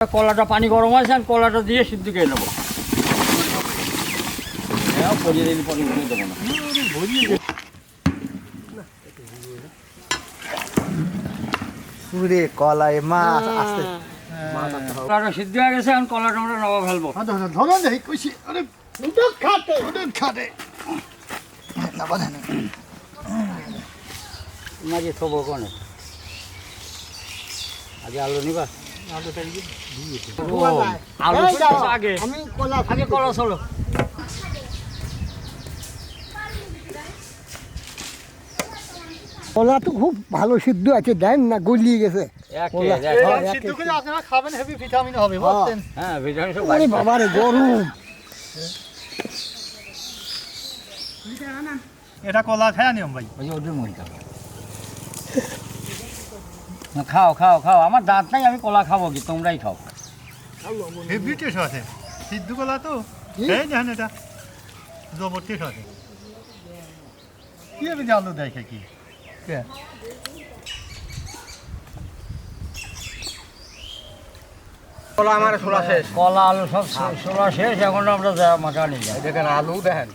কলাটা পানি গরম আছে আর কলাটা দিয়ে সিদ্ধ করে নেবো। হ্যাঁ, পরিয়ে দিন, পরে উঠে দেবো না। পুরে কলাই মাছ আসতে কলাটা সিদ্ধ হয়ে গেছে, এখন কলাটা আমরা নবা ফেলবো। ধরো দেখি কইছি আরে উদক খাটে না বাধা না মাঝে থবো কোনে আগে আলু নিবা। আলু আগে আমি কলা আগে কলা চলো। কলা তো খুব ভালো সিদ্ধ আছে, দেন না গলিয়ে গেছে। সিদ্ধ করে আপনারা খাবেন, হেভি ভিটামিন হবে বুঝছেন। হ্যাঁ, ভিটামিন সব আরে বাবা রে গরম। এটা কলা খায় নিয়ম ভাই। ওই যে ওদের মহিলা খাও খাও খাও, আমার দাঁত নাই, আমি কলা খাবো কি, তোমরাই খাও। হেভি টেস্ট আছে সিদ্ধ কলা তো। এই দেখেন এটা জবর টেস্ট আছে। কি হবে যে আলু দেখে কি কলা আমার ছোলা শেষ। কলা আলু সব ছোলা শেষ, এখন আমরা মাখা নিয়ে যাই। দেখেন আলু দেখেন